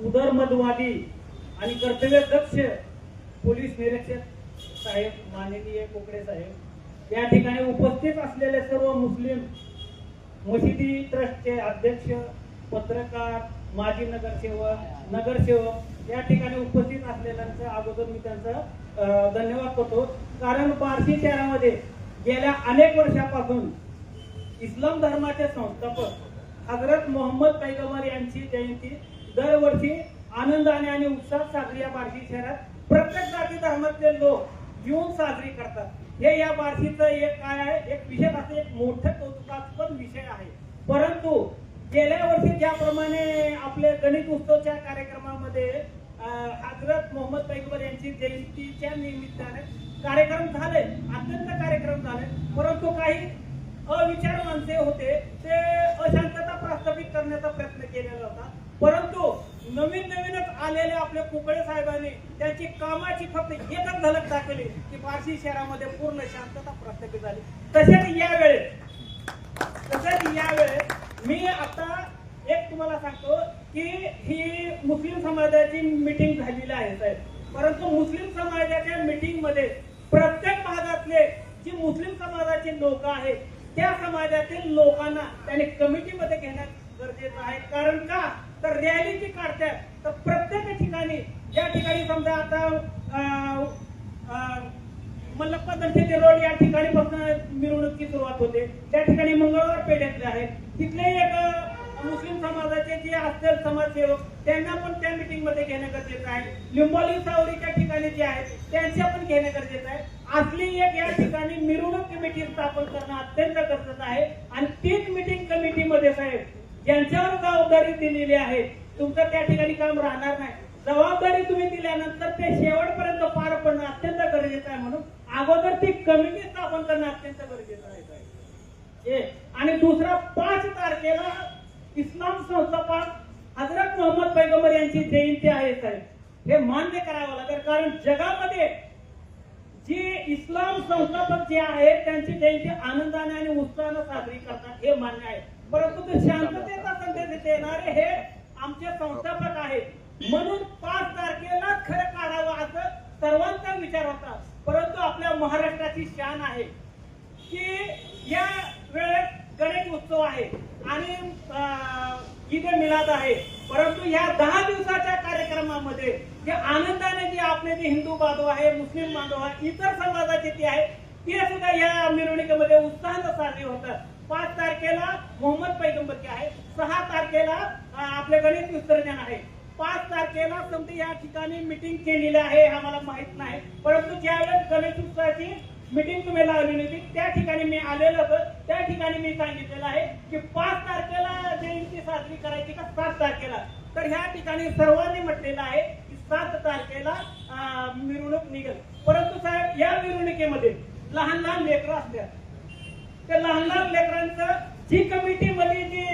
उदरमतवादी आणि कर्तव्यदक्ष पोलीस निरीक्षक साहेब माननीय कोकडे साहेब, या ठिकाणी उपस्थित असलेले सर्व मुस्लिम मशिदी ट्रस्टचे अध्यक्ष, पत्रकार, माजी नगरसेवक या ठिकाणी उपस्थित असलेल्यांचं अगोदर मी त्यांचा धन्यवाद करतो. कारण बार्शी शहरामध्ये गेल्या अनेक वर्षापासून इस्लाम धर्माचे संस्थापक हजरत मोहम्मद पैगंबर यांची जयंती दरवर्षी आनंदाने आणि उत्साहात साजरी या बार्शी शहरात प्रत्येक जाती धर्मातले लोक येऊन साजरी करतात. हे या बार्शीचं एक काय आहे, एक विशेष असं एक मोठं कौतुकास्पद विषय आहे. परंतु गेल्या वर्षी ज्याप्रमाणे आपले गणित उत्सवच्या कार्यक्रमामध्ये हजरत मोहम्मद पैगंबर यांची जयंतीच्या निमित्ताने कार्यक्रम झाले, अत्यंत कार्यक्रम झाले, परंतु काही अविचार माणसे होते ते अशांतता प्रस्थापित करण्याचा प्रयत्न केलेला होता. परंतु नवीनच आलेले आपले कुकडे साहेबांनी त्यांची कामाची फक्त एकच झलक दाखवली की बार्शी शहरामध्ये पूर्ण शांतता प्रस्थापित झाली. तसेच यावेळेस मी आता एक तुम्हाला सांगतो की ही मुस्लिम समाजाची मीटिंग झालेली आहे साहेब, परंतु मुस्लिम समाजाच्या मीटिंग मध्ये प्रत्येक भागातले जी मुस्लिम समाजाची लोक आहेत त्या समाजातील लोकांना त्यांनी कमिटीमध्ये घेण्यात गरजेचं आहे. कारण का तर रॅली जी काढतात तर प्रत्येक ठिकाणी ज्या ठिकाणी समजा आता मल्लप्पा दर्शेचे रोड या ठिकाणी पासून मिरवणुकीची सुरुवात होते, त्या ठिकाणी मंगळवार पेठेतले आहेत, तिथले एक मुस्लिम समाजाचे जे असतील समाजसेवक त्यांना पण त्या मीटिंग मध्ये घेणं गरजेचं आहे. लिंबोली सावरीच्या ठिकाणी जे आहेत त्यांच्या पण घेणं गरजेचं आहे. असली एक या ठिकाणी मिरवणूक कमिटी स्थापन करणं अत्यंत गरजेचं आहे. आणि तीच मीटिंग कमिटीमध्ये साहेब ज्यांच्यावर जबाबदारी दिलेली आहे तुमचं त्या ठिकाणी काम राहणार नाही. जबाबदारी तुम्ही दिल्यानंतर ते शेवटपर्यंत पार पडणं अत्यंत गरजेचं आहे. म्हणून अगोदर ती कमिटी स्थापन करणं अत्यंत गरजेचं आहे. आणि दुसरा 5 तारखेला इस्लाम संस्थापक हजरत मोहम्मद पैगंबर यांची जयंती आहे साहेब, हे मान्य करावं लागेल. कारण जगामध्ये जे इस्लाम संस्थापक जे आहेत त्यांची जयंती आनंदाने आणि उत्साहाने साजरी करतात हे मान्य आहे. परंतु ते शांततेचा संदेश देणारे हे आमचे संस्थापक आहेत. म्हणून 5 तारखेला खरं काढावं असं सर्वांचा विचार होता. परंतु आपल्या महाराष्ट्राची शान आहे की या वेळेस गणेश उत्सव आहे आणि ईद मिलाद आहे, परंतु या 10 दिवसाच्या कार्यक्रमामध्ये जे आनंदाने जे आपले जे हिंदू बांधव आहे, मुस्लिम बांधव आहे, इतर समाजाचे ते आहे ते सुद्धा या मिरवणुकीमध्ये उत्साहाने साजरे होतात. 5 तारखेला मोहम्मद पैगंबरची आहे, 6 तारखेला आपले गणेश विसर्जन आहे, 5 तारखेला समजा या ठिकाणी मीटिंग केलेली आहे आम्हाला माहित नाही. परंतु ज्यावेळेस गणेश उत्सवाची मीटिंग तुम्ही लावलेली होती त्या ठिकाणी मी आलेलो होतो, त्या ठिकाणी मी सांगितलेलं आहे की 5 तारखेला जयंती साजरी करायची का 7 तारखेला. तर ह्या ठिकाणी सर्वांनी म्हटलेलं आहे की 7 तारखेला मिरवणूक निघेल. परंतु साहेब या मिरवणुकीमध्ये लहान लहान लेकरं असतात, त्या लहान लहान लेकरांचं जी कमिटीमध्ये जी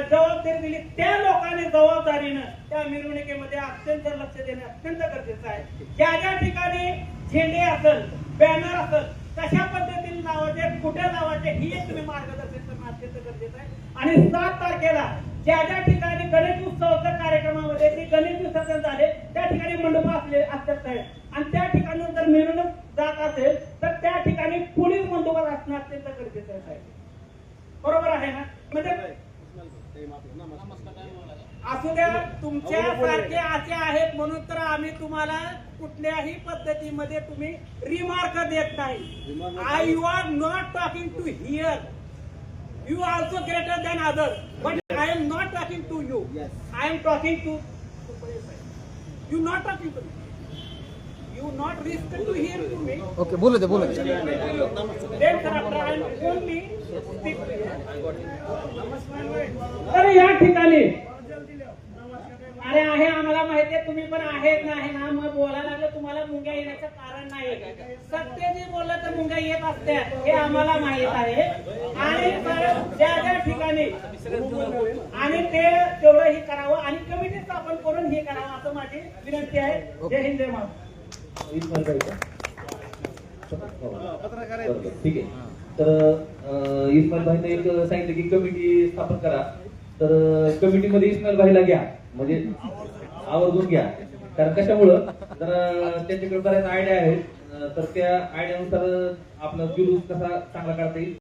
जबाबदारी दिली त्या लोकांनी जबाबदारीनं त्या मिरवणुकीमध्ये अत्यंत लक्ष देणे अत्यंत गरजेचं आहे. ज्या ज्या ठिकाणी झेंडे असेल, बॅनर असेल, कशा पद्धतीने लावायचे, कुठे लावायचे ही एक तुम्ही मार्गदर्शन करणं अत्यंत गरजेचं आहे. आणि 7 तारखेला ज्या ज्या ठिकाणी गणेश उत्सवाच्या कार्यक्रमामध्ये ते गणेश विसर्जन झाले त्या ठिकाणी मंडप असतात आणि त्या ठिकाणी जर मिरवणूक जात असेल तर त्या ठिकाणी पोलीस बंदोबस्त असणं अत्यंत गरजेचं आहे. बरोबर आहे ना? म्हणजे असू द्या तुमच्या सारखे असे आहेत म्हणून तर आम्ही तुम्हाला कुठल्याही पद्धतीमध्ये तुम्ही रिमार्क देत नाही. You are not talking to here, you also greater than other, but I am not talking to you, I am talking to you, not talking to you not risk to hear to me. Okay, बोलो दे. Then after I am only speak to you. अरे या ठिकाणी अरे आहे आम्हाला माहिती आहे तुम्ही पण आहेत नाही ना, मग बोलायला लागलं तुम्हाला मुंग्या येण्याचं कारण नाही. सत्य जे बोललं तर मुंग्या येत असतात हे आम्हाला माहित आहे. आणि ज्या ज्या ठिकाणी आणि ते तेवढं हे करावं आणि कमिटी स्थापन करून हे करावं असं माझी विनंती आहे. जय हिंद, जय महाराष्ट्र. ठीक आहे. तर इस्माईल भाईने एक सांगितलं की कमिटी स्थापन करा, तर कमिटीमध्ये इस्माईल भाईला घ्या, म्हणजे आवर्जून घ्या. कारण कशामुळं तर त्यांच्याकडे बऱ्याच आयडिया आहेत, तर त्या आयडियानुसार आपला जुलूस कसा चांगला काढता येईल